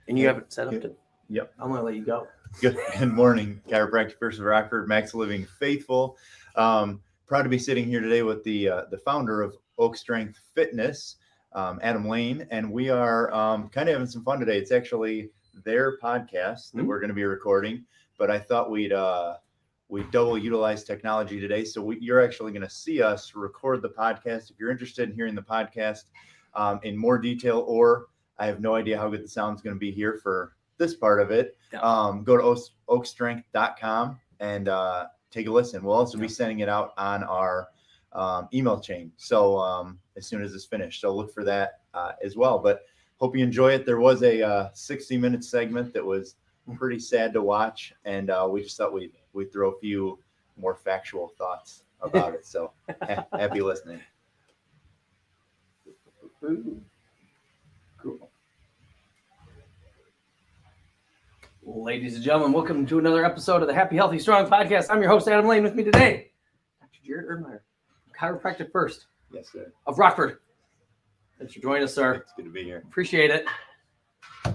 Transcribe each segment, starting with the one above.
And you haven't set up to. Yep. I'm going to let you go. Good morning, chiropractic first of Rockford, Max Living Faithful. Proud to be sitting here today with the founder of Oak Strength Fitness, Adam Lane, and we are kind of having some fun today. It's actually their podcast that we're going to be recording, but I thought we'd double utilize technology today. So you're actually going to see us record the podcast. If you're interested in hearing the podcast in more detail, or I have no idea how good the sound's going to be here for this part of it, go to oakstrength.com and take a listen. We'll also be sending it out on our email chain. So as soon as it's finished, so look for that as well. But hope you enjoy it. There was a 60-minute segment that was pretty sad to watch, and we just thought we'd throw a few more factual thoughts about it. So happy listening. Cool. Ladies and gentlemen, welcome to another episode of the Happy, Healthy, Strong podcast. I'm your host, Adam Lane. With me today, Dr. Jared Erdmeyer, chiropractic first. Yes, sir. Of Rockford. Thanks for joining us, sir. It's good to be here. Appreciate it.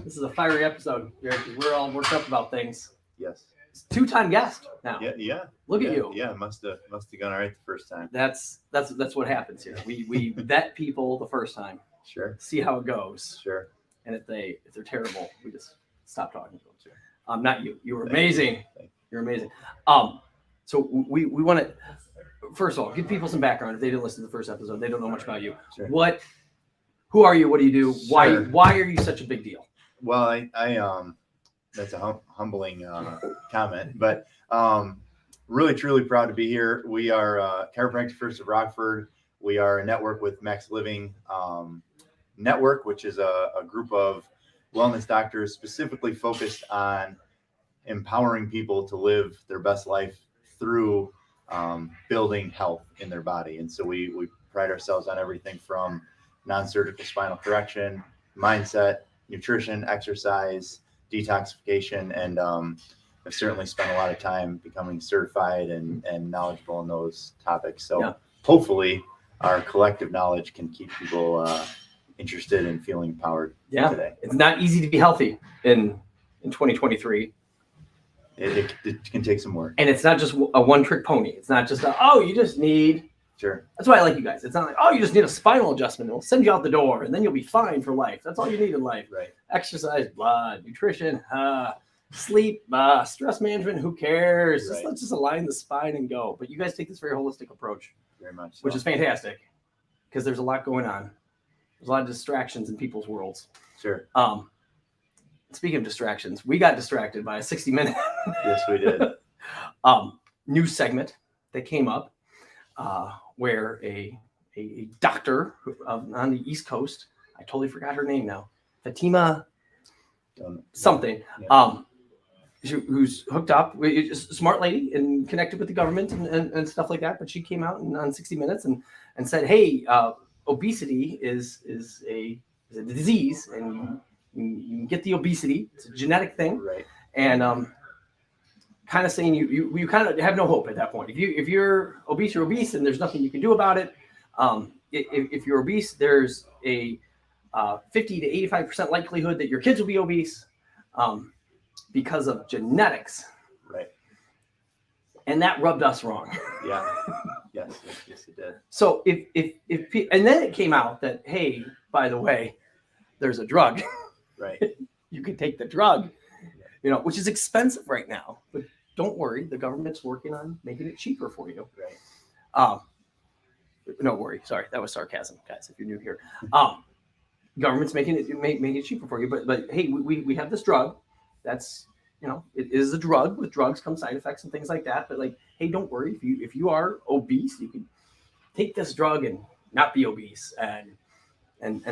This is a fiery episode, Jared, because we're all worked up about things. Yes. It's two-time guest now. Yeah. Look at you. Yeah, must have gone all right the first time. That's what happens here. We vet people the first time. Sure. See how it goes. Sure. And if they're terrible, we just stop talking to them. Sure. Not you. You were amazing. You're amazing. So we want to first of all give people some background. If they didn't listen to the first episode, they don't know much about you. Sure. Who are you? What do you do? Sure. Why are you such a big deal? Well, I that's a humbling comment, but really truly proud to be here. We are Chiropractic First of Rockford. We are a network with Max Living Network, which is a group of wellness doctors specifically focused on empowering people to live their best life through building health in their body. And so we pride ourselves on everything from non-surgical spinal correction, mindset, nutrition, exercise, detoxification, and I've certainly spent a lot of time becoming certified and knowledgeable in those topics. So hopefully our collective knowledge can keep people interested in feeling empowered today. It's not easy to be healthy in 2023. It can take some work. And it's not just a one-trick pony. It's not just you just need. Sure. That's why I like you guys. It's not like, you just need a spinal adjustment. We'll send you out the door, and then you'll be fine for life. That's all you need in life. Right. Exercise, blood, nutrition, sleep, stress management. Who cares? Right. Let's just align the spine and go. But you guys take this very holistic approach. Very much so. Which is fantastic because there's a lot going on. There's a lot of distractions in people's worlds. Sure. Speaking of distractions, we got distracted by a 60-minute Yes, we did. news segment that came up where a doctor on the East Coast, I totally forgot her name now, Fatima something, who's hooked up, a smart lady and connected with the government and stuff like that. But she came out on 60 Minutes and said, hey, obesity is a disease, and you can get the obesity. It's a genetic thing. Right. And kind of saying you kind of have no hope at that point. If you're obese, you're obese, and there's nothing you can do about it. If you're obese, there's a 50 to 85% likelihood that your kids will be obese because of genetics. Right. And that rubbed us wrong. Yeah. Yes, it did. So if and then it came out that, hey, by the way, there's a drug. Right. You can take the drug, which is expensive right now. But don't worry, the government's working on making it cheaper for you. Right. No worry. Sorry, that was sarcasm, guys. If you're new here, government's making it cheaper for you. But hey, we have this drug. That's it is a drug. With drugs come side effects and things like that. But hey, don't worry. If you are obese, you can take this drug and not be obese. And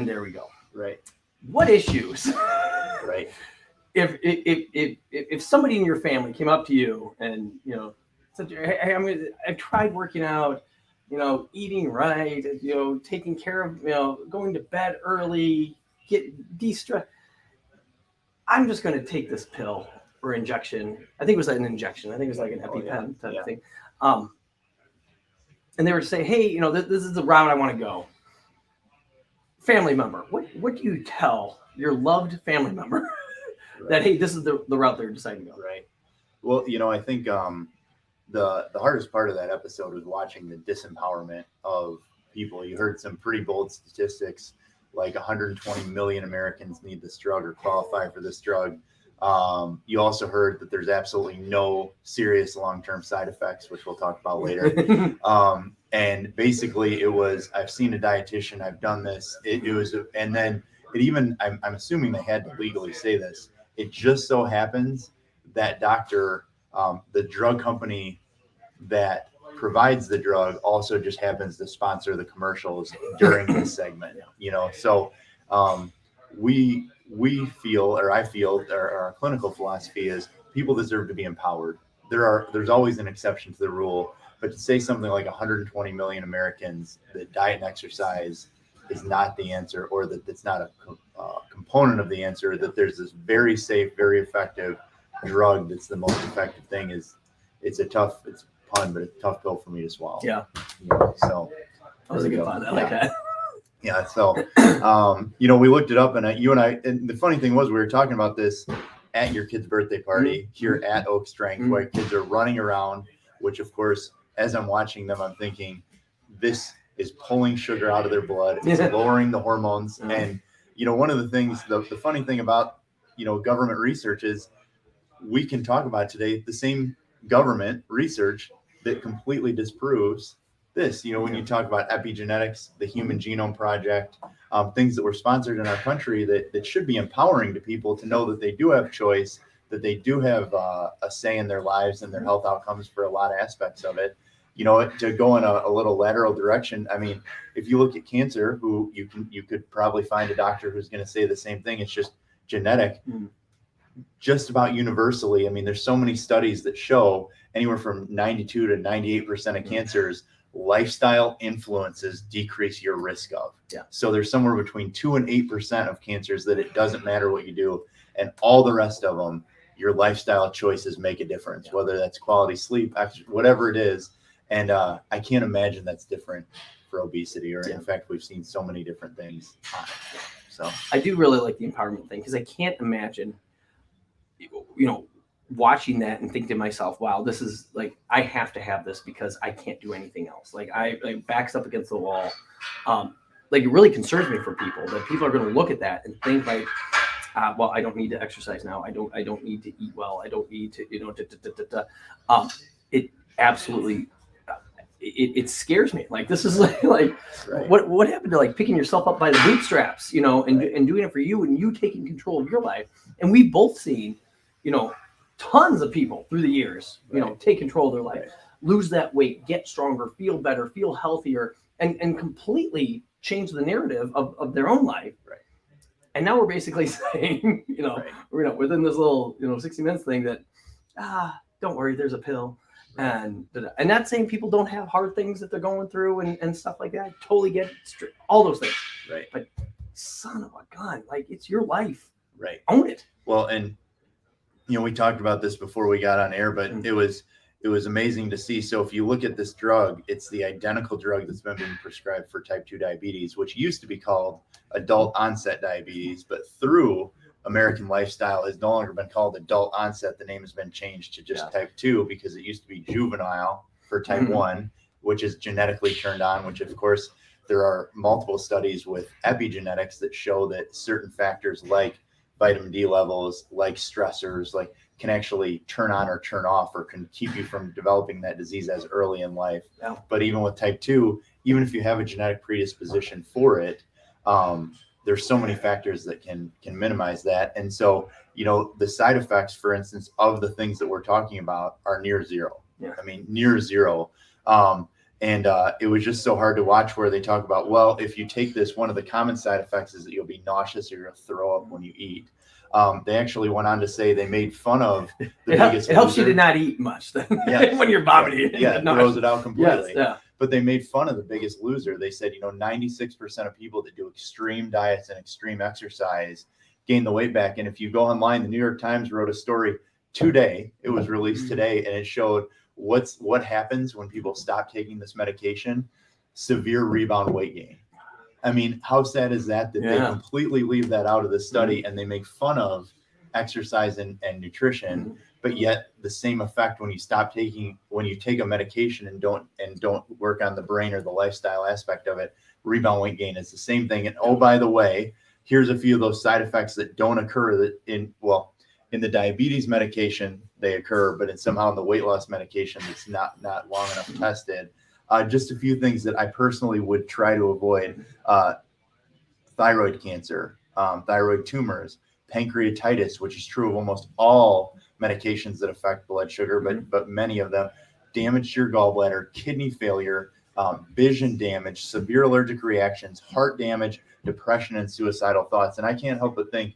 there we go. Right. What issues? Right. If somebody in your family came up to you and said, hey, I've tried working out, eating right, taking care of, going to bed early, get de-stressed. I'm just going to take this pill or injection. I think it was an injection. I think it was like an EpiPen type thing. And they were to say, hey, this is the route I want to go. Family member, what do you tell your loved family member that, hey, this is the route they're deciding to go. Right. Well, I think the hardest part of that episode was watching the disempowerment of people. You heard some pretty bold statistics, like 120 million Americans need this drug or qualify for this drug. You also heard that there's absolutely no serious long-term side effects, which we'll talk about later. And basically it was, I've seen a dietitian, I've done this. It was, and then it even, I'm assuming they had to legally say this. It just so happens that doctor, the drug company that provides the drug also just happens to sponsor the commercials during this segment, so we feel, or I feel, or our clinical philosophy is people deserve to be empowered. There's always an exception to the rule, but to say something like 120 million Americans that diet and exercise is not the answer, or that it's not a component of the answer, that there's this very safe, very effective drug that's the most effective thing, it's a pun, but it's a tough pill for me to swallow. Yeah. So that was a good pun. I like that. Yeah. So, we looked it up, and you and I, and the funny thing was, we were talking about this at your kid's birthday party here at Oak Strength, where kids are running around, which of course, as I'm watching them, I'm thinking, this is pulling sugar out of their blood. It's lowering the hormones. And, one of the things, the funny thing about, government research is we can talk about today the same government research that completely disproves this. When you talk about epigenetics, the Human Genome Project, things that were sponsored in our country that should be empowering to people to know that they do have choice, that they do have a say in their lives and their health outcomes for a lot of aspects of it. To go in a little lateral direction. I mean, if you look at cancer, who you could probably find a doctor who's going to say the same thing. It's just genetic. Just about universally. I mean, there's so many studies that show anywhere from 92 to 98% of cancers, lifestyle influences decrease your risk of. Yeah. So there's somewhere between 2 and 8% of cancers that it doesn't matter what you do, and all the rest of them, your lifestyle choices make a difference, whether that's quality sleep, whatever it is. And I can't imagine that's different for obesity, or in fact, we've seen so many different things on it. So I do really like the empowerment thing, because I can't imagine, watching that and think to myself, wow, this is like, I have to have this because I can't do anything else. Like I backs up against the wall. Like it really concerns me for people that people are going to look at that and think like, well, I don't need to exercise now. I don't need to eat well. I don't need to, it absolutely, it scares me. Like, this is like right. what happened to like picking yourself up by the bootstraps, and doing it for you, and you taking control of your life. And we've both seen, tons of people through the years, take control of their life, lose that weight, get stronger, feel better, feel healthier, and completely change the narrative of their own life. Right. And now we're basically saying, we're within this little, 60 Minutes thing that, don't worry, there's a pill. And not saying people don't have hard things that they're going through and stuff like that. I totally get all those things. Right. But son of a gun, like, it's your life. Right. Own it. Well, and we talked about this before we got on air, but it was amazing to see. So if you look at this drug, it's the identical drug that's been being prescribed for type 2 diabetes, which used to be called adult onset diabetes, but through American lifestyle has no longer been called adult onset. The name has been changed to just type 2, because it used to be juvenile for type 1, which is genetically turned on, which of course there are multiple studies with epigenetics that show that certain factors like vitamin D levels, like stressors, like can actually turn on or turn off, or can keep you from developing that disease as early in life. Yeah. But even with type 2, even if you have a genetic predisposition for it, there's so many factors that can minimize that. And so, the side effects, for instance, of the things that we're talking about are near zero. Yeah. I mean, near zero. And it was just so hard to watch, where they talk about, well, if you take this, one of the common side effects is that you'll be nauseous, or you'll throw up when you eat. They actually went on to say they made fun of the biggest. It helps you to not eat much then when you're vomiting. Yeah, it throws it out completely. Yes, yeah. But they made fun of the biggest loser. They said, 96% of people that do extreme diets and extreme exercise gain the weight back. And if you go online, the New York Times wrote a story today. It was released today, and it showed what happens when people stop taking this medication. Severe rebound weight gain. I mean, how sad is that they completely leave that out of the study, and they make fun of exercise and nutrition, but yet the same effect when you take a medication and don't work on the brain or the lifestyle aspect of it, rebound weight gain is the same thing. And oh, by the way, here's a few of those side effects that don't occur in the diabetes medication, they occur, but somehow in the weight loss medication, it's not long enough tested. Just a few things that I personally would try to avoid: thyroid cancer, thyroid tumors, pancreatitis, which is true of almost all medications that affect blood sugar, but many of them, damage to your gallbladder, kidney failure, vision damage, severe allergic reactions, heart damage, depression, and suicidal thoughts. And I can't help but think,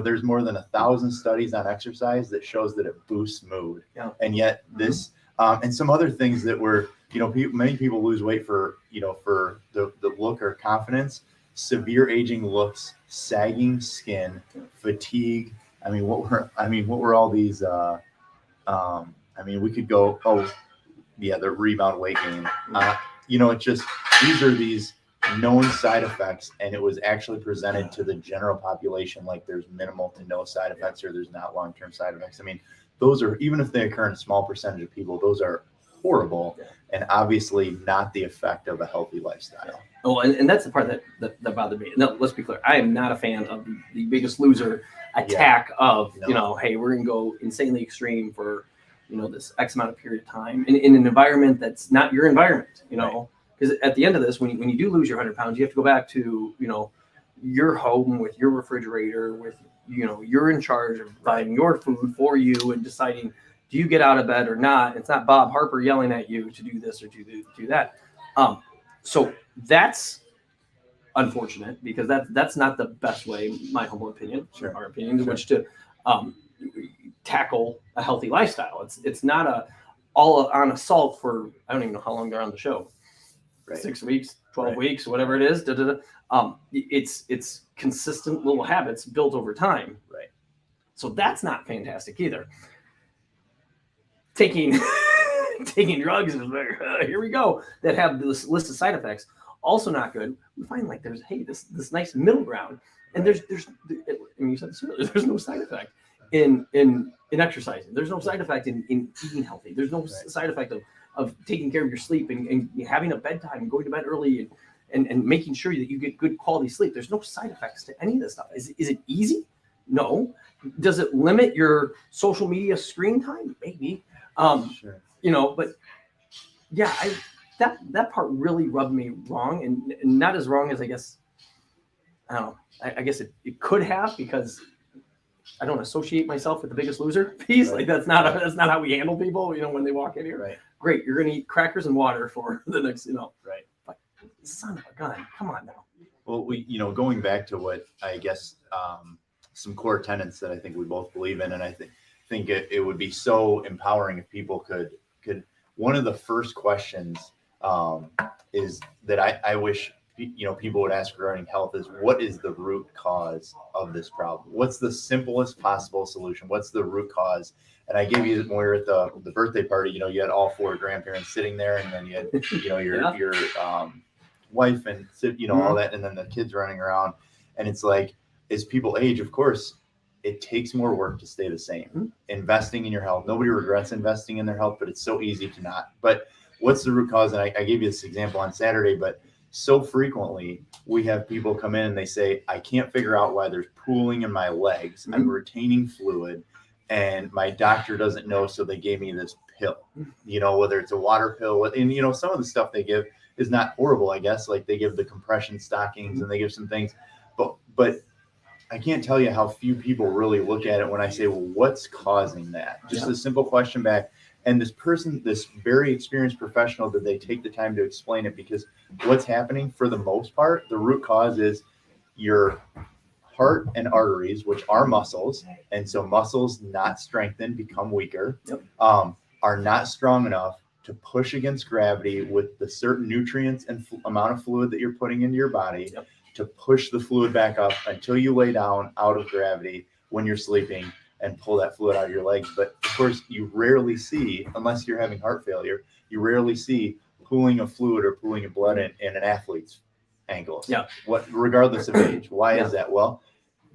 there's more than 1,000 studies on exercise that shows that it boosts mood. Yeah. And yet this, and some other things that were, many people lose weight for the look or confidence, severe aging looks, sagging skin, fatigue. What were all these, we could go, the rebound weight gain. It's just, these known side effects, and it was actually presented to the general population like there's minimal to no side effects, or there's not long-term side effects. Those are, even if they occur in a small percentage of people, those are horrible and obviously not the effect of a healthy lifestyle. Oh, and that's the part that bothered me. No, let's be clear. I am not a fan of the Biggest Loser attack of, hey, we're going to go insanely extreme for, this X amount of period of time in an environment that's not your environment, because at the end of this, when you do lose your 100 pounds, you have to go back to, your home with your refrigerator, with, you're in charge of buying your food for you and deciding, do you get out of bed or not? It's not Bob Harper yelling at you to do this or to do that. So that's unfortunate, because that's not the best way, my humble opinion, our opinion, in which to tackle a healthy lifestyle. It's not all on assault for, I don't even know how long they're on the show. Right. 6 weeks, 12 weeks, whatever it is. It's consistent little habits built over time. Right. So that's not fantastic either. Taking drugs is here we go, that have this list of side effects. Also not good. We find like there's this nice middle ground, and there's you said this earlier, there's no side effect in exercising. There's no side effect in eating healthy. There's no side effect of taking care of your sleep and having a bedtime and going to bed early and making sure that you get good quality sleep. There's no side effects to any of this stuff. Is it easy? No. Does it limit your social media screen time? Maybe. But yeah, that part really rubbed me wrong, and not as wrong as I guess. I don't know. I guess it could have, because I don't associate myself with the Biggest Loser piece. Right. Like that's not how we handle people. When they walk in here. Right. Great, you're gonna eat crackers and water for the next. Right. But son of a gun, come on now. Well, we going back to what I guess some core tenets that I think we both believe in, and I think it would be so empowering if people could. One of the first questions is that I wish people would ask regarding health is, what is the root cause of this problem? What's the simplest possible solution? What's the root cause? And I gave you, when we were at the birthday party, you had all 4 grandparents sitting there, and then you had your wife and all that, and then the kids running around. And it's like, as people age, of course, it takes more work to stay the same. Investing in your health. Nobody regrets investing in their health, but it's so easy to not. But what's the root cause? And I gave you this example on Saturday, but so frequently we have people come in and they say, I can't figure out why there's pooling in my legs. I'm retaining fluid and my doctor doesn't know, so they gave me this pill, whether it's a water pill. And, some of the stuff they give is not horrible, I guess. Like they give the compression stockings and they give some things, but I can't tell you how few people really look at it when I say, well, what's causing that? Just a simple question back. And this person, this very experienced professional, did they take the time to explain it? Because what's happening for the most part, the root cause is your heart and arteries, which are muscles. And so muscles not strengthened become weaker, are not strong enough to push against gravity with the certain nutrients and amount of fluid that you're putting into your body to push the fluid back up until you lay down out of gravity when you're sleeping and pull that fluid out of your legs. But of course, you rarely see, unless you're having heart failure, you rarely see pooling of fluid or pooling of blood in an athlete's ankles. Regardless of age. Why is that? Well,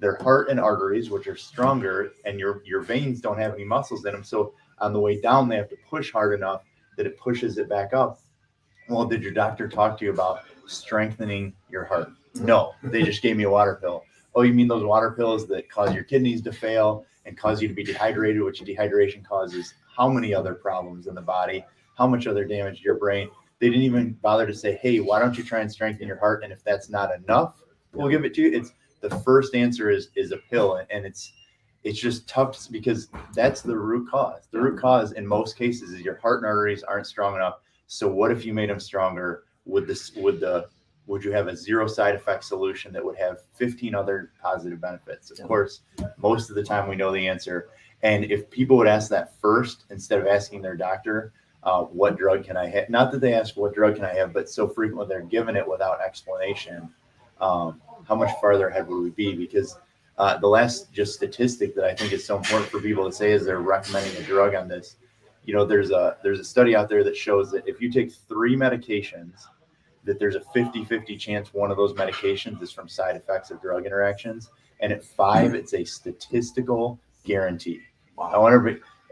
their heart and arteries, which are stronger, and your veins don't have any muscles in them. So on the way down, they have to push hard enough that it pushes it back up. Well, did your doctor talk to you about strengthening your heart? No, they just gave me a water pill. Oh, you mean those water pills that cause your kidneys to fail and cause you to be dehydrated, which dehydration causes how many other problems in the body, how much other damage to your brain? They didn't even bother to say, hey, why don't you try and strengthen your heart? And if that's not enough, we'll give it to you. It's the first answer is a pill. And it's just tough because that's the root cause. The root cause in most cases is your heart and arteries aren't strong enough. So what if you made them stronger? Would you have a zero side effect solution that would have 15 other positive benefits? Of course, most of the time we know the answer. And if people would ask that first, instead of asking their doctor, what drug can I have? Not that they ask what drug can I have, but so frequently they're given it without explanation. How much farther ahead would we be? Because the last just statistic that I think is so important for people to say is they're recommending a drug on this. You know, there's a study out there that shows that if you take 3 medications, that there's a 50-50 chance one of those medications is from side effects of drug interactions. And at 5, it's a statistical guarantee. Wow.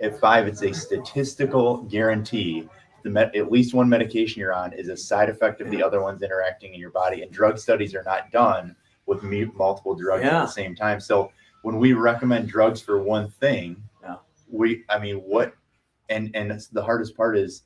At 5, it's a statistical guarantee. At least one medication you're on is a side effect of the other ones interacting in your body. And drug studies are not done with multiple drugs at the same time. So when we recommend drugs for one thing, and the hardest part is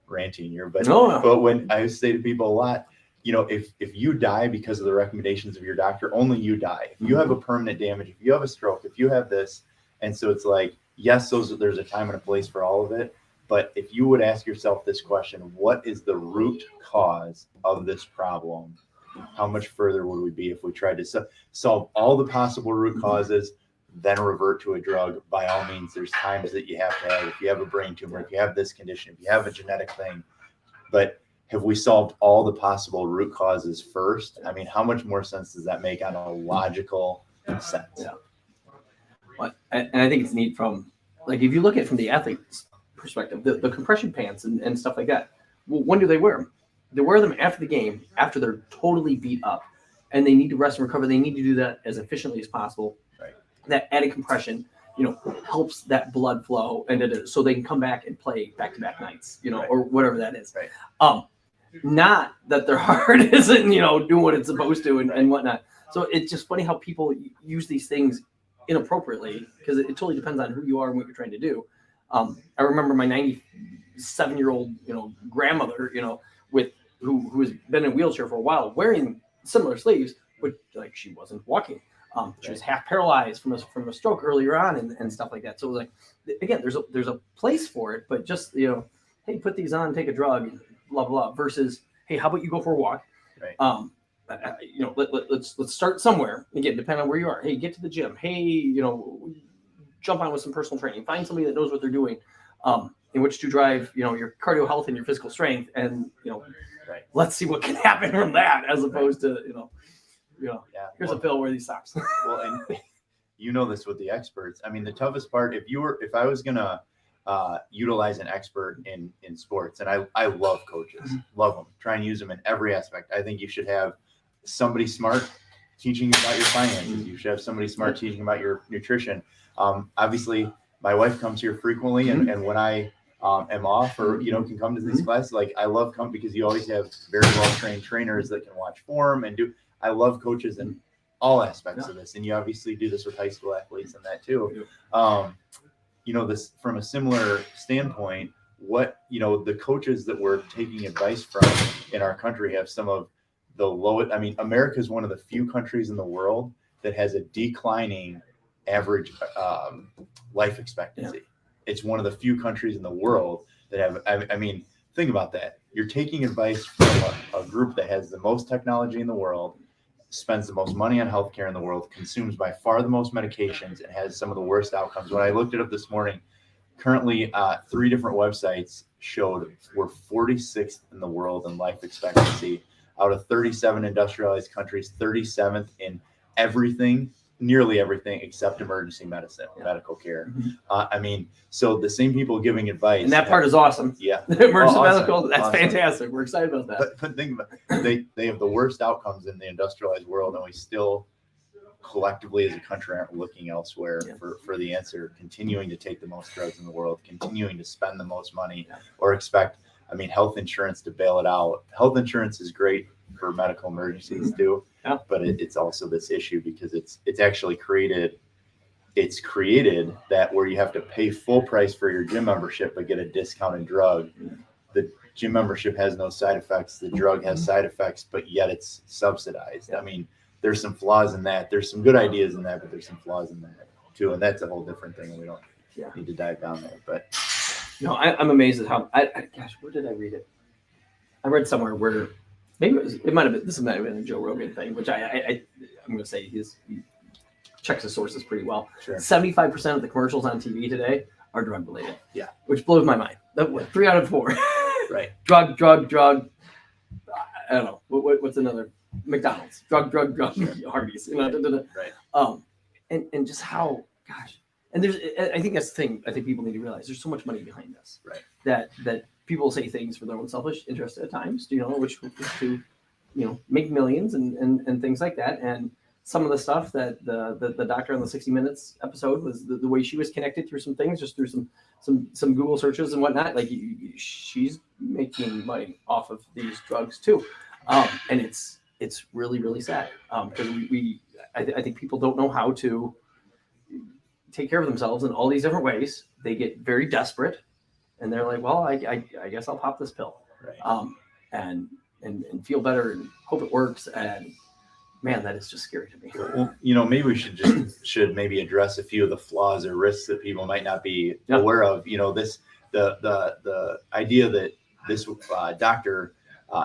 ranting here, but when I say to people a lot, you know, if you die because of the recommendations of your doctor, only you die. If you have a permanent damage, if you have a stroke, if you have this, and so it's like, yes, there's a time and a place for all of it. But if you would ask yourself this question, what is the root cause of this problem? How much further would we be if we tried to solve all the possible root causes, then revert to a drug? By all means, there's times that you have to have, if you have a brain tumor, if you have this condition, if you have a genetic thing. But have we solved all the possible root causes first? I mean, how much more sense does that make on a logical sense? Yeah. Well, and I think it's neat from, like, if you look at it from the athlete's perspective, the compression pants and stuff like that, well, when do they wear them? They wear them after the game, after they're totally beat up, and they need to rest and recover. They need to do that as efficiently as possible. Right. That added compression, you know, helps that blood flow, and so they can come back and play back-to-back nights, you know, or whatever that is. Right. Not that their heart isn't, you know, doing what it's supposed to and whatnot. So it's just funny how people use these things inappropriately, because it totally depends on who you are and what you're trying to do. I remember my 97-year-old, you know, grandmother, you know, who has been in a wheelchair for a while, wearing similar sleeves, but like she wasn't walking. She was half paralyzed from a stroke earlier on and stuff like that. So it was like, again, there's a place for it, but just, you know, hey, put these on, take a drug, blah blah. Versus, hey, how about you go for a walk? Right. You know, let's start somewhere. Again, depending on where you are. Hey, get to the gym. Hey, you know, jump on with some personal training. Find somebody that knows what they're doing, in which to drive, you know, your cardio health and your physical strength, and, you know, let's see what can happen from that, as opposed to, you know, here's a pill, wear these socks. Well, and you know this with the experts. I mean, the toughest part, if I was gonna utilize an expert in sports, and I love coaches, love them, try and use them in every aspect. I think you should have somebody smart teaching you about your finances. You should have somebody smart teaching about your nutrition. Obviously, my wife comes here frequently, and when I am off, or, you know, can come to these classes, like, I love coming because you always have very well trained trainers that can watch form and do. I love coaches in all aspects of this, and you obviously do this with high school athletes and that too. You know, this from a similar standpoint, what, you know, the coaches that we're taking advice from in our country have some of the lowest. I mean, America is one of the few countries in the world that has a declining average life expectancy. It's one of the few countries in the world that have, I mean, think about that. You're taking advice from a group that has the most technology in the world, spends the most money on healthcare in the world, consumes by far the most medications, and has some of the worst outcomes. When I looked it up this morning, currently 3 different websites showed we're 46th in the world in life expectancy out of 37 industrialized countries, 37th in everything, nearly everything except emergency medicine, medical care. I mean, so the same people giving advice. And that part is awesome. Yeah. Emergency medical, that's fantastic. We're excited about that. But think about it. They have the worst outcomes in the industrialized world, and we still collectively as a country aren't looking elsewhere Yeah. for the answer, continuing to take the most drugs in the world, continuing to spend the most money, Yeah. or expect, health insurance to bail it out. Health insurance is great for medical emergencies too, Yeah. but it's also this issue because it's actually created that where you have to pay full price for your gym membership but get a discounted drug. The gym membership has no side effects. The drug has side effects, but yet it's subsidized. Yeah. I mean, there's some flaws in that. There's some good ideas in that, but there's some flaws in that too. And that's a whole different thing. And we don't need to dive down there. But no, I'm amazed at how. Gosh, where did I read it? I read somewhere where maybe it might have been. This might have been a Joe Rogan thing, which I'm going to say he checks his sources pretty well. Sure. 75% of the commercials on TV today are drug related. Yeah, which blows my mind. 3 out of 4. Right. Drug. I don't know. What's another? McDonald's. Drug. Hardee's. Right. And just how, gosh. And I think that's the thing. I think people need to realize there's so much money behind this. Right. That people say things for their own selfish interest at times. Which to make millions and things like that. And some of the stuff that the doctor on the 60 Minutes episode was the way she was connected through some things, just through some Google searches and whatnot. Like she's making money off of these drugs too, and it's really, really sad because I think people don't know how to take care of themselves in all these different ways. They get very desperate, and they're like, well, I guess I'll pop this pill, right. And feel better and hope it works. And man, that is just scary to me. Well, maybe we should maybe address a few of the flaws or risks that people might not be aware of. The idea that this doctor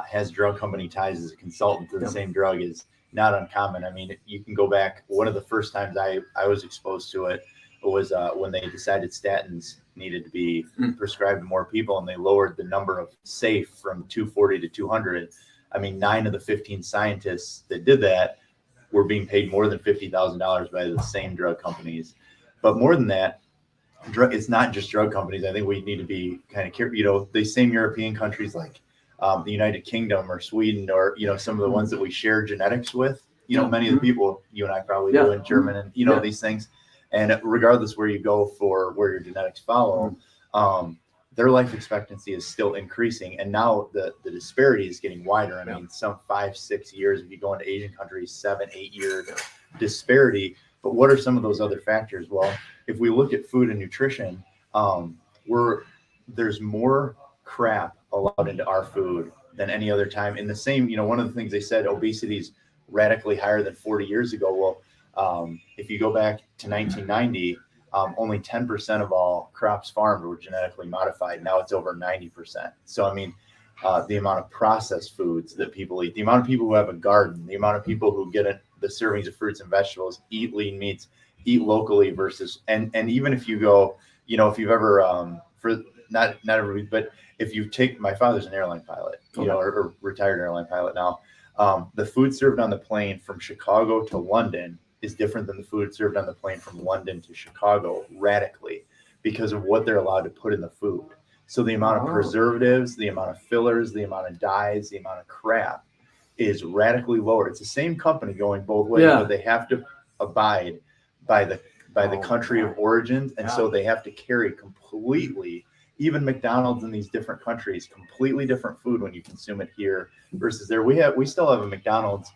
has drug company ties as a consultant to the same drug is not uncommon. I mean, you can go back. One of the first times I was exposed to it was when they decided statins needed to be prescribed to more people, and they lowered the number of safe from 240 to 200. I mean, 9 of the 15 scientists that did that were being paid more than $50,000 by the same drug companies. But more than that, it's not just drug companies. I think we need to be kind of careful. The same European countries like the United Kingdom or Sweden or, some of the ones that we share genetics with, many of the people you and I probably do in German and, these things. And regardless where you go for where your genetics follow, their life expectancy is still increasing. And now the disparity is getting wider. I mean, some 5-6 years, if you go into Asian countries, 7-8 year disparity. But what are some of those other factors? Well, if we look at food and nutrition, there's more crap allowed into our food than any other time. In the same, one of the things they said, obesity is radically higher than 40 years ago. Well, if you go back to 1990, only 10% of all crops farmed were genetically modified. Now it's over 90%. So, I mean, the amount of processed foods that people eat, the amount of people who have a garden, the amount of people who get the servings of fruits and vegetables, eat lean meats, eat locally versus, and even if you go, if you've ever, for not everybody, but if you take, my father's an airline pilot, or retired airline pilot now, the food served on the plane from Chicago to London is different than the food served on the plane from London to Chicago radically because of what they're allowed to put in the food. So the amount of preservatives, the amount of fillers, the amount of dyes, the amount of crap is radically lower. It's the same company going both ways, but they have to abide by the country of origin. And so they have to carry completely, even McDonald's in these different countries, completely different food when you consume it here versus there. We still have a McDonald's.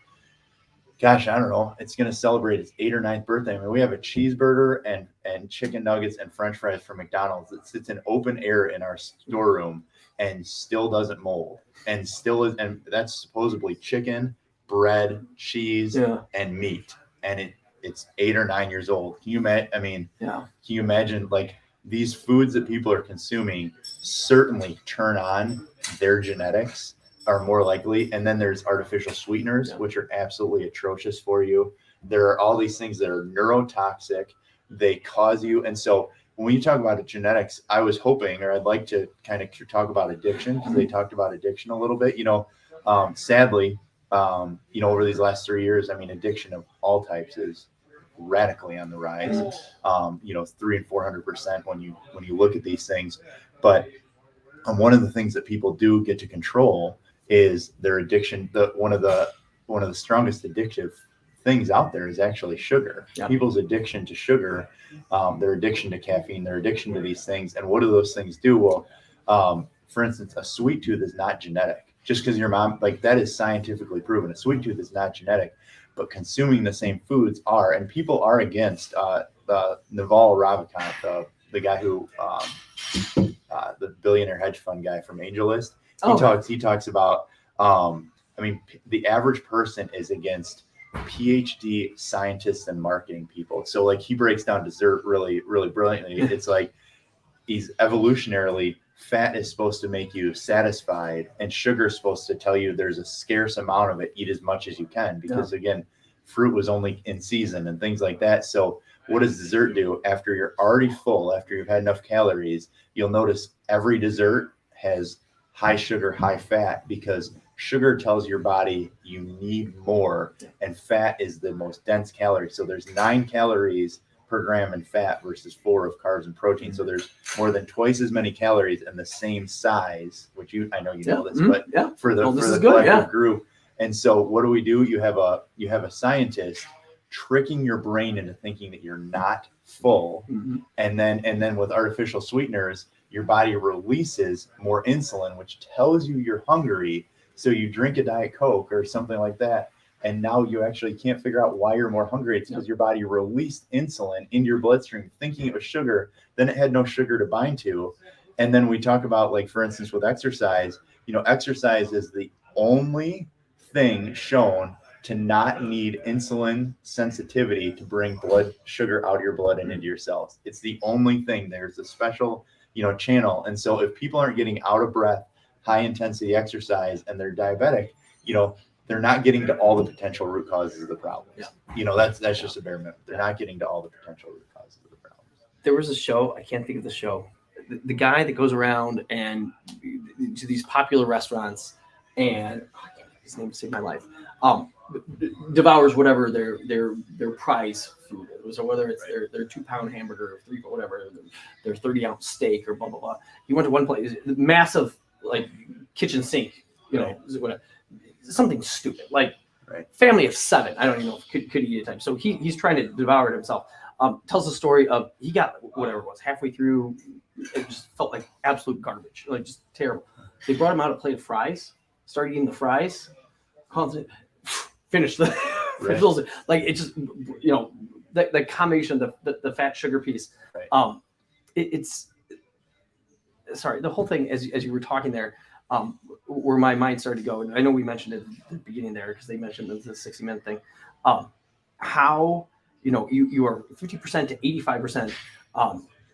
Gosh, I don't know. It's going to celebrate its 8th or 9th birthday. I mean, we have a cheeseburger and chicken nuggets and French fries from McDonald's that sits in open air in our storeroom and still doesn't mold and still is. And that's supposedly chicken, bread, cheese, and meat. And it's 8 or 9 years old. Can you imagine? I mean, can you imagine like these foods that people are consuming certainly turn on their genetics? Are more likely. And then there's artificial sweeteners, which are absolutely atrocious for you. There are all these things that are neurotoxic. They cause you. And so when you talk about genetics, I was hoping, or I'd like to kind of talk about addiction because they talked about addiction a little bit, sadly, over these last 3 years, I mean, addiction of all types is radically on the rise, 300% and 400% when you look at these things. But one of the things that people do get to control is their addiction. One of the strongest addictive things out there is actually sugar. Yeah. People's addiction to sugar, their addiction to caffeine, their addiction to these things. And what do those things do? Well, for instance, a sweet tooth is not genetic. Just because your mom, like, that is scientifically proven. A sweet tooth is not genetic, but consuming the same foods are. And people are against the Naval Ravikant, the guy who, the billionaire hedge fund guy from AngelList. He talks about, the average person is against PhD scientists and marketing people. So like he breaks down dessert really, really brilliantly. It's like he's evolutionarily, fat is supposed to make you satisfied and sugar is supposed to tell you there's a scarce amount of it. Eat as much as you can because again, fruit was only in season and things like that. So what does dessert do? After you're already full, after you've had enough calories, you'll notice every dessert has high sugar, high fat, because sugar tells your body you need more, and fat is the most dense calorie. So there's 9 calories per gram in fat versus 4 of carbs and protein. So there's more than twice as many calories in the same size, which I know you know this, but for the collective group. And so what do? You have a scientist tricking your brain into thinking that you're not full. And then with artificial sweeteners, your body releases more insulin, which tells you you're hungry. So you drink a Diet Coke or something like that. And now you actually can't figure out why you're more hungry. It's because your body released insulin into your bloodstream thinking it was sugar. Then it had no sugar to bind to. And then we talk about, like, for instance, with exercise, exercise is the only thing shown to not need insulin sensitivity to bring blood sugar out of your blood and into your cells. It's the only thing. There's a special, channel. And so if people aren't getting out of breath, high intensity exercise, and they're diabetic, they're not getting to all the potential root causes of the problems. That's just a bare minimum. They're not getting to all the potential root causes of the problems. There was a show, I can't think of the show, the guy that goes around and to these popular restaurants and I can't think of his name to save my life. Devours whatever their prize food is, or whether it's their 2-pound hamburger or 3, whatever, their 30-ounce steak or blah blah blah. He went to one place, massive like kitchen sink, whatever, something stupid like family of 7. I don't even know if could eat at a time. So he's trying to devour it himself. Tells the story of he got whatever it was halfway through, it just felt like absolute garbage, like just terrible. They brought him out a plate of fries, started eating the fries, finished the like it just the combination of the fat sugar piece. It's sorry, the whole thing as you were talking there, where my mind started to go, and I know we mentioned it at the beginning there because they mentioned the 60-minute thing, how you are 50% to 85%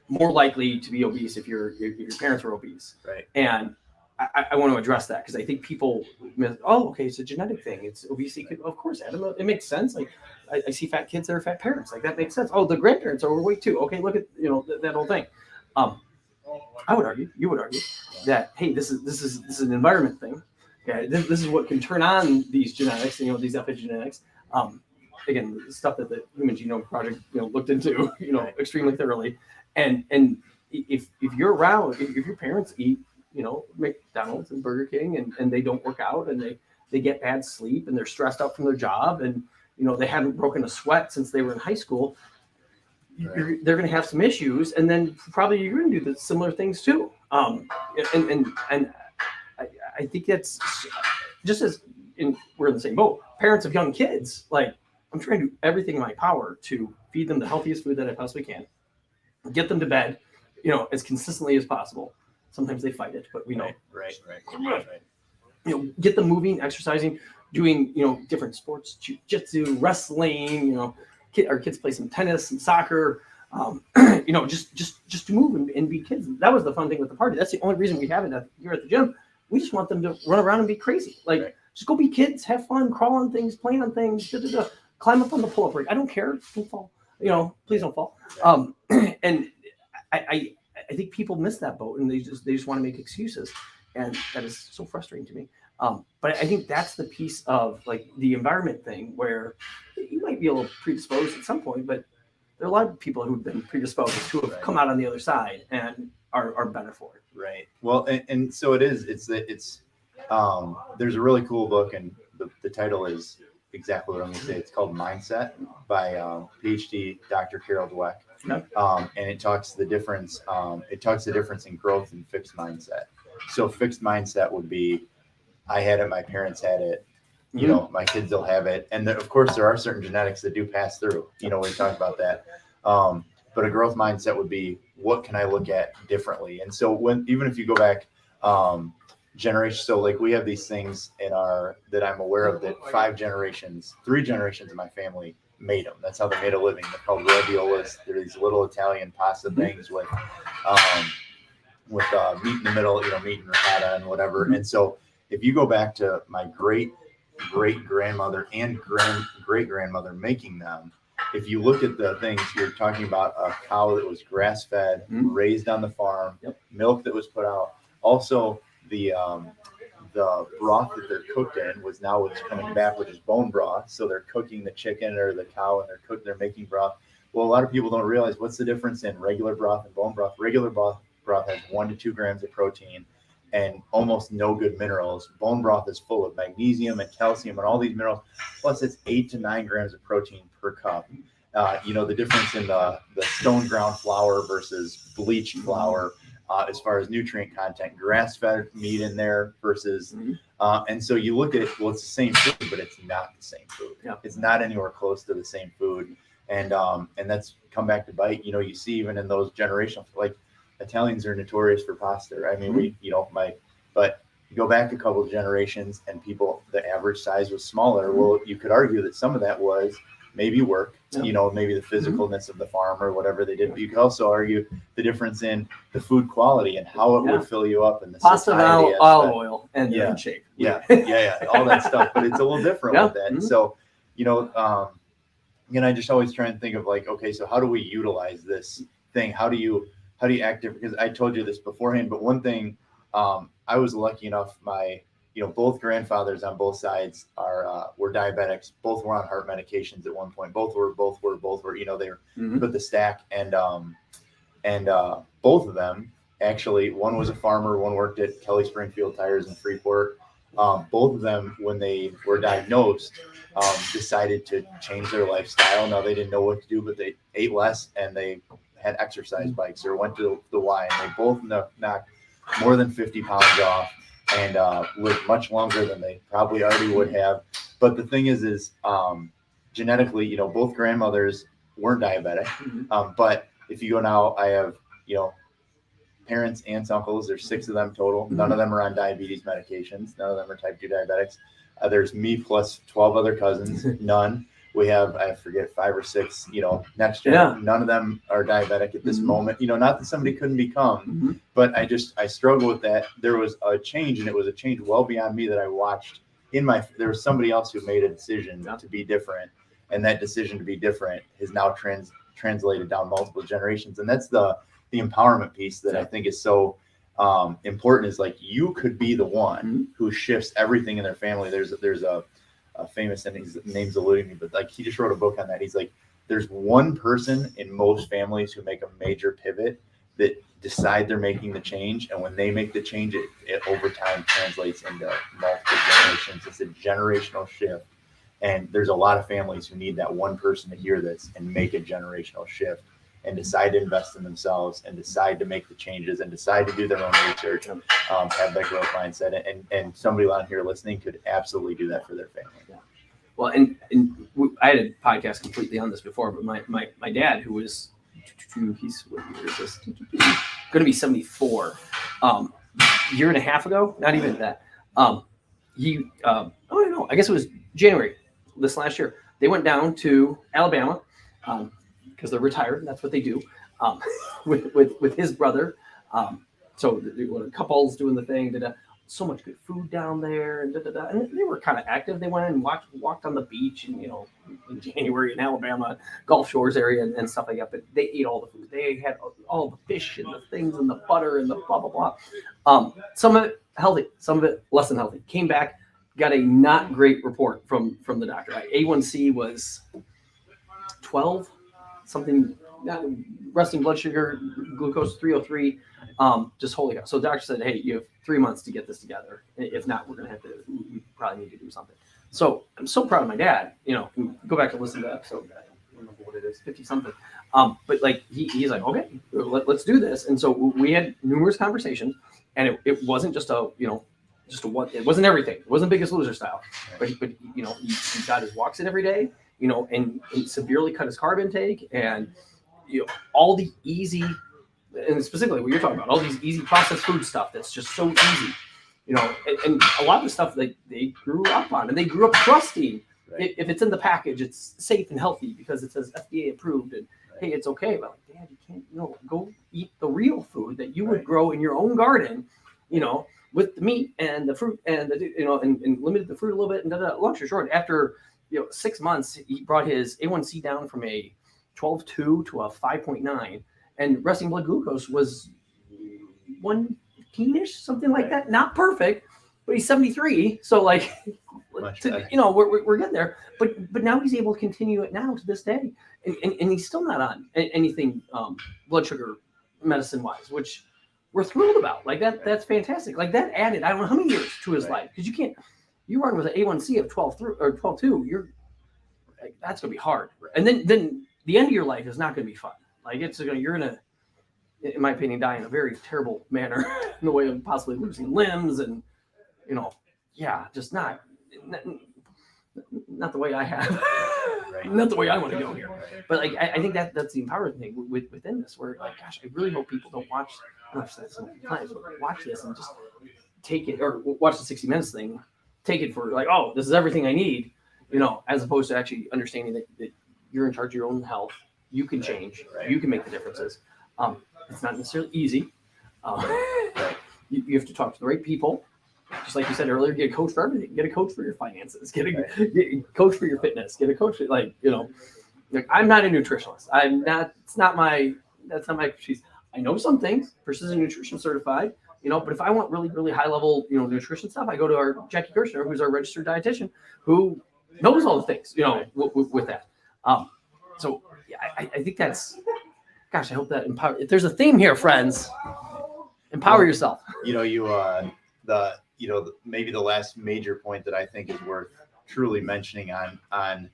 more likely to be obese if your parents were obese, and I want to address that because I think people, okay, it's a genetic thing. It's obesity. Of course, Adam, it makes sense. Like I see fat kids that are fat parents. Like that makes sense. Oh, the grandparents are overweight too. Okay, look at that whole thing. I would argue, you would argue that hey, this is an environment thing. Okay, this is what can turn on these genetics. These epigenetics. Again, stuff that the Human Genome Project looked into extremely thoroughly. And if you're around, if your parents eat McDonald's and Burger King and they don't work out and they get bad sleep and they're stressed out from their job and they haven't broken a sweat since they were in high school, they're going to have some issues, and then probably you're going to do the similar things too. And I think that's just we're in the same boat. Parents of young kids, like I'm trying to do everything in my power to feed them the healthiest food that I possibly can, get them to bed, as consistently as possible. Sometimes they fight it, but we know. Right. Get them moving, exercising, doing, different sports, jiu-jitsu, wrestling, our kids play some tennis, some soccer, just to move and be kids. That was the fun thing with the party. That's the only reason we have it here at the gym. We just want them to run around and be crazy. Just go be kids, have fun, crawl on things, play on things, climb up on the pull-up rig. I don't care. Don't fall. Please don't fall. And I think people miss that boat and they just want to make excuses, and that is so frustrating to me. But I think that's the piece of like the environment thing where you might be a little predisposed at some point, but there are a lot of people who've been predisposed who have come out on the other side and are better for it. Right. Well, and so it is. There's a really cool book, and the title is exactly what I'm going to say. It's called Mindset by PhD Dr. Carol Dweck. Yep. And it talks the difference. It talks the difference in growth and fixed mindset. So fixed mindset would be, I had it, my parents had it, you know, my kids will have it. And of course, there are certain genetics that do pass through. You know, we talk about that. But a growth mindset would be, what can I look at differently? And so even if you go back generations, so like we have these things that I'm aware of that 3 generations of my family made them. That's how they made a living. They're called raviolas. They're these little Italian pasta things with meat in the middle, you know, meat and ricotta and whatever. And so if you go back to my great grandmother and great grandmother making them, if you look at the things, you're talking about a cow that was grass fed, raised on the farm, milk that was put out. Also, the broth that they're cooked in was now what's coming back, which is bone broth. So they're cooking the chicken or the cow, and they're making broth. Well, a lot of people don't realize what's the difference in regular broth and bone broth. Regular broth has 1 to 2 grams of protein and almost no good minerals. Bone broth is full of magnesium and calcium and all these minerals. Plus, it's 8 to 9 grams of protein per cup. You know, the difference in the stone ground flour versus bleached flour, as far as nutrient content, grass-fed meat in there versus, and so you look at it, well, it's the same food, but it's not the same food. Yeah. It's not anywhere close to the same food. And that's come back to bite. You know, you see even in those generational, like Italians are notorious for pasta. I mean, but you go back a couple of generations and the average size was smaller. Well, you could argue that some of that was maybe work, you know, maybe the physicalness of the farm or whatever they did. But you could also argue the difference in the food quality and how it would fill you up, and the pasta and olive oil and shape. Yeah, all that stuff. But it's a little different with that. So, you know, I just always try and think of like, okay, so how do we utilize this thing? How do you act different? Because I told you this beforehand, but one thing, I was lucky enough, both grandfathers on both sides were diabetics. Both were on heart medications at one point. Both were, you know, they were put the stack, and both of them, actually, one was a farmer, one worked at Kelly Springfield Tires in Freeport. Both of them, when they were diagnosed, decided to change their lifestyle. Now, they didn't know what to do, but they ate less and they had exercise bikes or went to the Y, and they both knocked more than 50 pounds off and lived much longer than they probably already would have. But the thing is genetically, you know, both grandmothers weren't diabetic. But if you go now, I have, you know, parents, aunts, uncles, there's 6 of them total. None of them are on diabetes medications. None of them are type 2 diabetics. There's me plus 12 other cousins, none. We have, I forget, 5 or 6, you know, next gen. Yeah. None of them are diabetic at this moment. You know, not that somebody couldn't become, but I struggle with that. There was a change, and it was a change well beyond me that I watched there was somebody else who made a decision to be different. And that decision to be different has now translated down multiple generations. And that's the empowerment piece that I think is so important, is like, you could be the one who shifts everything in their family. There's a famous, and his name's eluding me, but like, he just wrote a book on that. He's like, there's one person in most families who make a major pivot that decide they're making the change, and when they make the change, it over time translates into multiple generations. It's a generational shift, and there's a lot of families who need that one person to hear this and make a generational shift and decide to invest in themselves and decide to make the changes and decide to do their own research, have that growth mindset. And somebody on here listening could absolutely do that for their family. Yeah. Well, and I had a podcast completely on this before, but my dad, who was, he's, what year is this? Going to be 74. Year and a half ago, not even that. I don't know, I guess it was January this last year. They went down to Alabama, because they're retired, and that's what they do, with his brother. So the couples doing the thing, so much good food down there, and and they were kind of active. They went in and walked on the beach, and, you know, in January in Alabama, Gulf Shores area and stuff like that. But they ate all the food. They had all the fish and the things and the butter and the blah blah blah. Some of it healthy, some of it less than healthy. Came back, got a not great report from the doctor. A1C was 12. Something, resting blood sugar, glucose 303, just holy cow. So the doctor said, hey, you have 3 months to get this together. If not, we probably need to do something. So I'm so proud of my dad. Go back and listen to the episode. I don't remember what it is, 50 something. But like he's like, okay, let's do this. And so we had numerous conversations, and it wasn't just one. It wasn't everything. It wasn't Biggest Loser style. But he got his walks in every day. And severely cut his carb intake, and all the easy, and specifically what you're talking about, all these easy processed food stuff that's just so easy. And a lot of the stuff that they grew up on, and they grew up trusting. Right. If it's in the package, it's safe and healthy because it says FDA approved, and hey, it's okay. But like, Dad, you can't, go eat the real food that you would grow in your own garden, with the meat and the fruit and and limited the fruit a little bit. And long story short, after 6 months, he brought his A1C down from a 12.2 to a 5.9, and resting blood glucose was 115-ish, something like that. Not perfect, but he's 73, so like, we're getting there. But now he's able to continue it now to this day, and he's still not on anything blood sugar medicine wise, which we're thrilled about. Like that's fantastic. Like that added I don't know how many years to his life, because you run with an A1C of 12.2, you're like, that's gonna be hard. And then the end of your life is not gonna be fun. Like you're gonna, in my opinion, die in a very terrible manner in the way of possibly losing limbs and just not the way I have. Not the way I want to go here. But like I think that's the empowering thing within this, where like, gosh, I really hope people don't watch this and just take it, or watch the 60 Minutes thing, take it for like, oh, this is everything I need, as opposed to actually understanding that you're in charge of your own health. You can change. You can make the differences. It's not necessarily easy. You have to talk to the right people. Just like you said earlier, get a coach for everything. Get a coach for your finances. Get a coach for your fitness. Get a coach for, like I'm not a nutritionist. That's not my expertise. I know some things. Precision nutrition certified. But if I want really, really high level, nutrition stuff, I go to our Jackie Kirshner, who's our registered dietitian, who knows all the things, with that. So yeah, I think that's, gosh, I hope that empower. If there's a theme here, friends, empower yourself. Maybe the last major point that I think is worth truly mentioning on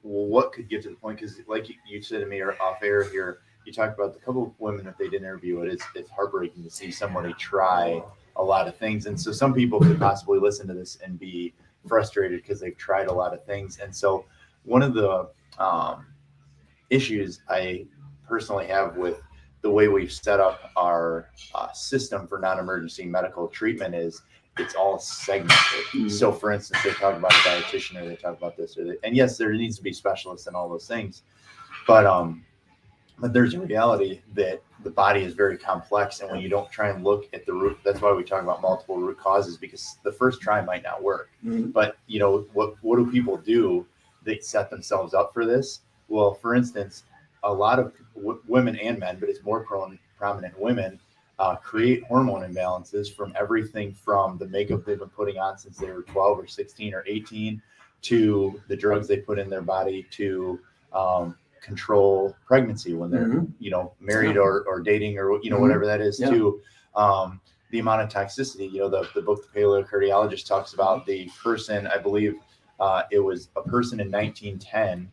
what could get to the point, because like you said to me off air here, you talked about the couple of women that they did interview. It's heartbreaking to see somebody try a lot of things, and so some people could possibly listen to this and be frustrated because they've tried a lot of things. And so one of the issues I personally have with the way we've set up our system for non-emergency medical treatment is it's all segmented. Mm-hmm. So for instance, they talk about a dietitian, or they talk about this, and yes, there needs to be specialists and all those things, but there's a reality that the body is very complex, and when you don't try and look at the root, that's why we talk about multiple root causes, because the first try might not work. Mm-hmm. But what do people do? They set themselves up for this. Well, for instance, a lot of women and men, but it's more prominent in women, create hormone imbalances from everything from the makeup they've been putting on since they were 12 or 16 or 18, to the drugs they put in their body to control pregnancy when they're married or dating, or whatever that is, to the amount of toxicity. The book The Paleocardiologist talks about the person, I believe it was a person in 1910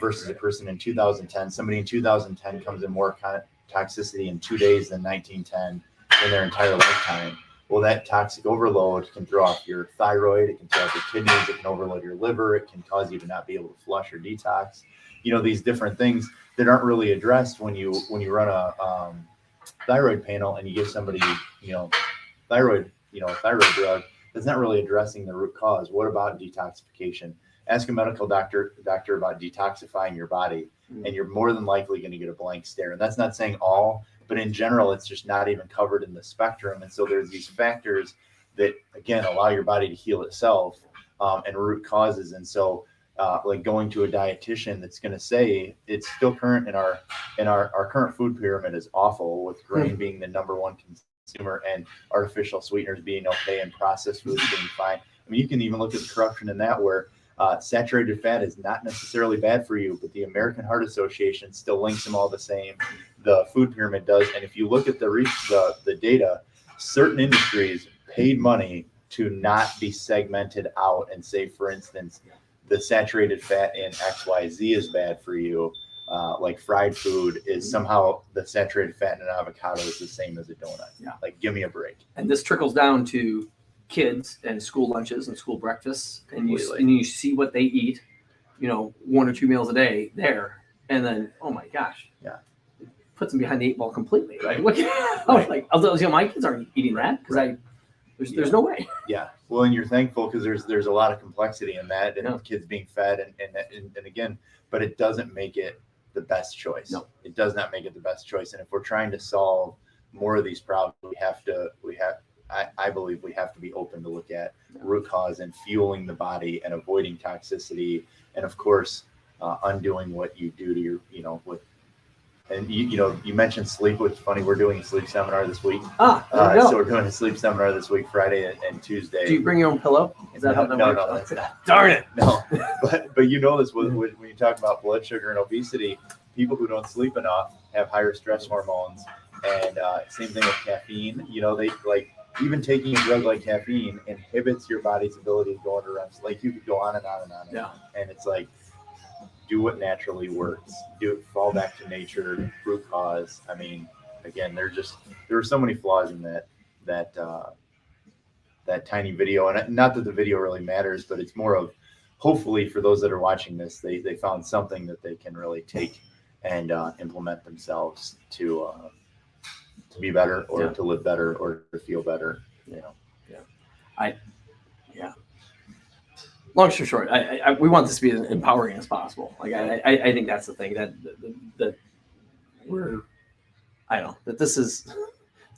versus a person in 2010. Somebody in 2010 comes in more toxicity in 2 days than 1910 in their entire lifetime. Well, that toxic overload can throw off your thyroid, it can throw off your kidneys, it can overload your liver, it can cause you to not be able to flush or detox. These different things that aren't really addressed when you run a thyroid panel and you give somebody thyroid drug that's not really addressing the root cause. What about detoxification? Ask a medical doctor about detoxifying your body, and you're more than likely going to get a blank stare. And that's not saying all, but in general, it's just not even covered in the spectrum. And so there's these factors that, again, allow your body to heal itself, and root causes. And so like going to a dietitian that's going to say it's still current in our current food pyramid is awful, with grain being the number one consumer and artificial sweeteners being okay and processed foods being fine. I mean, you can even look at the corruption in that, where saturated fat is not necessarily bad for you, but the American Heart Association still links them all the same. The food pyramid does. And if you look at the data, certain industries paid money to not be segmented out and say, for instance, the saturated fat in XYZ is bad for you. Like fried food is somehow the saturated fat in an avocado is the same as a donut. Yeah. Like, give me a break. And this trickles down to kids and school lunches and school breakfasts, and Completely. you see what they eat, 1 or 2 meals a day there, and then, oh my gosh, Yeah. it puts them behind the 8 ball completely, right? What, I was Right. like, my kids aren't eating that because there's no way. Yeah. Well, and you're thankful because there's a lot of complexity in that, and Yeah. kids being fed, and again, but it doesn't make it the best choice. No. It does not make it the best choice. And if we're trying to solve more of these problems, I believe we have to be open to look at root cause and fueling the body and avoiding toxicity, and of course, undoing what you do to your, and you mentioned sleep, which is funny. We're doing a sleep seminar this week. There you go. So we're doing a sleep seminar this week, Friday and Tuesday. Do you bring your own pillow? Is that how that works? No, that's not. Darn it. No, but this when you talk about blood sugar and obesity, people who don't sleep enough have higher stress hormones, and same thing with caffeine. They like even taking a drug like caffeine inhibits your body's ability to go into REM. Like you could go on and on and on. Yeah. And it's like, do what naturally works. Fall back to nature, root cause. I mean, again, there are so many flaws in that tiny video, and not that the video really matters, but it's more of, hopefully for those that are watching this, they found something that they can really take and implement themselves to be better, or to live better, or to feel better. Long story short, we want this to be as empowering as possible. Like I think that's the thing that we're, I don't know, that this is,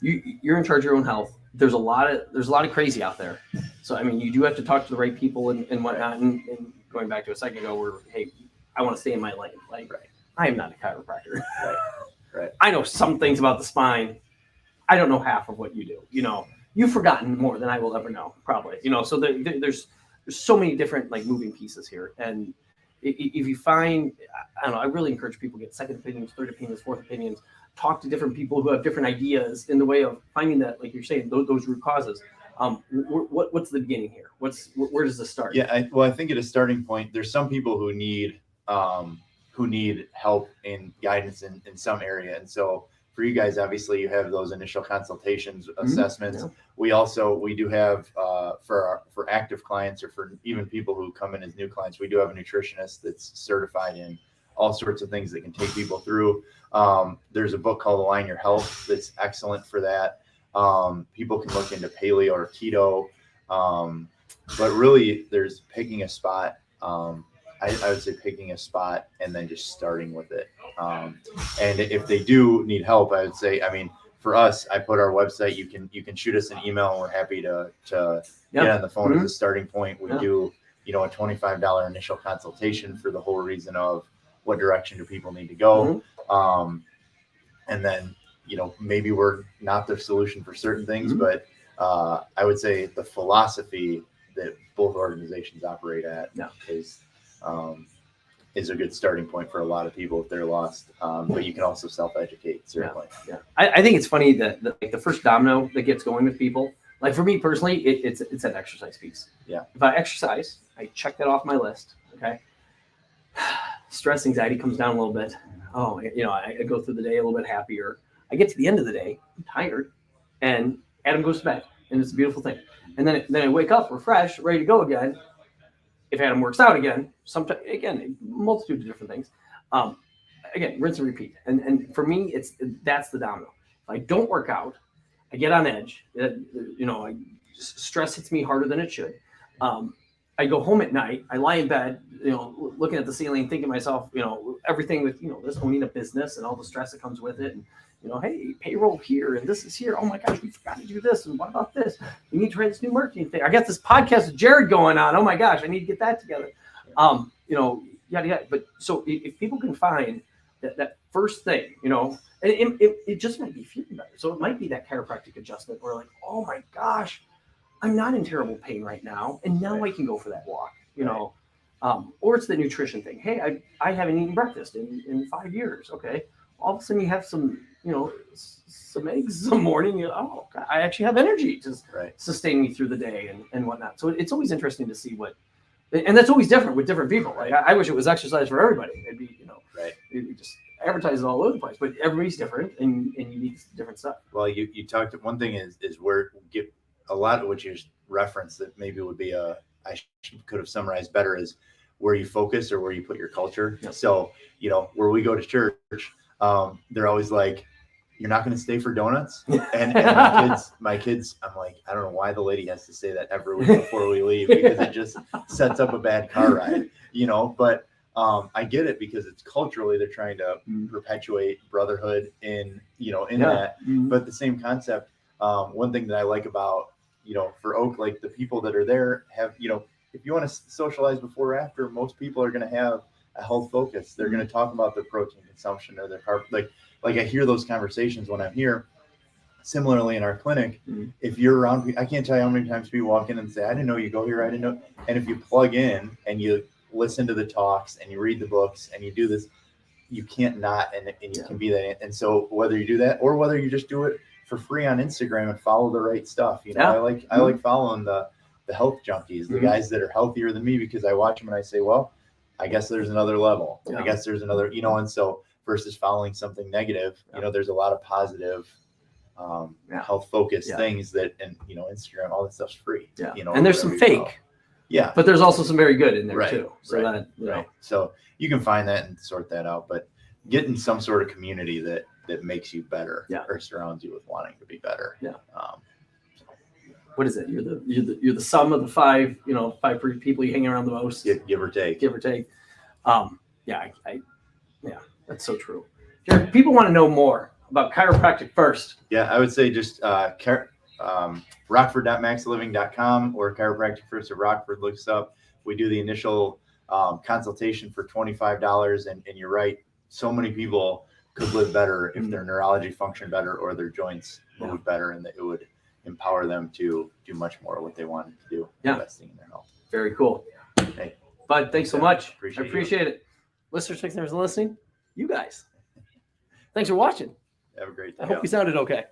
you're in charge of your own health. There's a lot of crazy out there. So, I mean, you do have to talk to the right people and whatnot. And going back to a second ago where, hey, I want to stay in my lane. Like, I am not a chiropractor. Right. I know some things about the spine. I don't know half of what you do. You've forgotten more than I will ever know, probably. So there's so many different like moving pieces here. And if you find, I don't know, I really encourage people to get second opinions, third opinions, fourth opinions, talk to different people who have different ideas in the way of finding that, like you're saying, those root causes. What's the beginning here? Where does this start? Yeah. I think at a starting point, there's some people who need help and guidance in some area. And so for you guys, obviously you have those initial consultations, assessments. Yeah. We do have, for active clients, or for even people who come in as new clients, we do have a nutritionist that's certified in all sorts of things that can take people through. There's a book called Align Your Health that's excellent for that. People can look into paleo or keto. But really there's picking a spot. I would say picking a spot and then just starting with it. And if they do need help, I would say, I mean, for us, I put our website, you can shoot us an email, and we're happy to get on the phone as a starting point. We do, a $25 initial consultation for the whole reason of what direction do people need to go. And then, maybe we're not the solution for certain things, but I would say the philosophy that both organizations operate at is a good starting point for a lot of people if they're lost. But you can also self-educate, certainly. Yeah. I think it's funny that like the first domino that gets going with people, like for me personally, it's that exercise piece. Yeah. If I exercise, I check that off my list. Okay. Stress, anxiety comes down a little bit. Oh, I go through the day a little bit happier. I get to the end of the day, I'm tired, and Adam goes to bed, and it's a beautiful thing. And then I wake up refreshed, ready to go again. If Adam works out again, sometimes again, a multitude of different things. Again, rinse and repeat. And for me, that's the domino. If I don't work out, I get on edge. Stress hits me harder than it should. I go home at night. I lie in bed, looking at the ceiling, thinking to myself, everything with this owning a business and all the stress that comes with it. And hey, payroll here and this is here. Oh my gosh, we forgot to do this. And what about this? We need to write this new marketing thing. I got this podcast with Jared going on. Oh my gosh, I need to get that together. Yada yada. But so if people can find that first thing, and it just might be feeling better. So it might be that chiropractic adjustment where like, oh my gosh, I'm not in terrible pain right now, and now I can go for that walk. Or it's the nutrition thing. Hey, I haven't eaten breakfast in 5 years. Okay. All of a sudden you have some some eggs some morning. Oh, I actually have energy to Right. sustain me through the day and whatnot. So it's always interesting to see and that's always different with different people. Like I wish it was exercise for everybody. It'd be, Right. you just advertise it all over the place, but everybody's different and you need different stuff. Well, you talked. One thing is where get a lot of what you referenced that maybe would be could have summarized better is where you focus or where you put your culture. Yep. So where we go to church, they're always like, "You're not going to stay for donuts." And my kids, I'm like, I don't know why the lady has to say that every week before we leave, because it just sets up a bad car ride, But I get it, because it's culturally they're trying to perpetuate brotherhood in that. But the same concept. One thing that I like about for Oak, like the people that are there have if you want to socialize before or after, most people are going to have a health focus. They're going to talk about their protein consumption or their carb. Like I hear those conversations when I'm here. Similarly, in our clinic, if you're around, I can't tell you how many times people walk in and say, "I didn't know you go here. I didn't know." And if you plug in and you listen to the talks and you read the books and you do this, you can't not, and you can be that. And so whether you do that or whether you just do it for free on Instagram and follow the right stuff, I like following the health junkies, the guys that are healthier than me, because I watch them and I say, well, I guess there's another level. I guess there's another, and so versus following something negative, there's a lot of positive health focused things that, and Instagram, all that stuff's free. And there's some fake. Yeah. But there's also some very good in there too. So right. Right. So you can find that and sort that out, but get in some sort of community that makes you better or surrounds you with wanting to be better. Yeah. What is it? You're the sum of the five people you hang around the most. Give or take. That's so true. Jared, people want to know more about chiropractic first. Yeah, I would say just rockford.maxliving.com or chiropractic first at Rockford looks up. We do the initial consultation for $25, and you're right. So many people could live better if their neurology functioned better or their joints moved better, and that it would empower them to do much more of what they wanted to do, investing in their health. Very cool. Hey, Bud, thanks so much. I appreciate it. Listeners, thanks for listening. You guys, thanks for watching. Have a great day. I hope you sounded okay.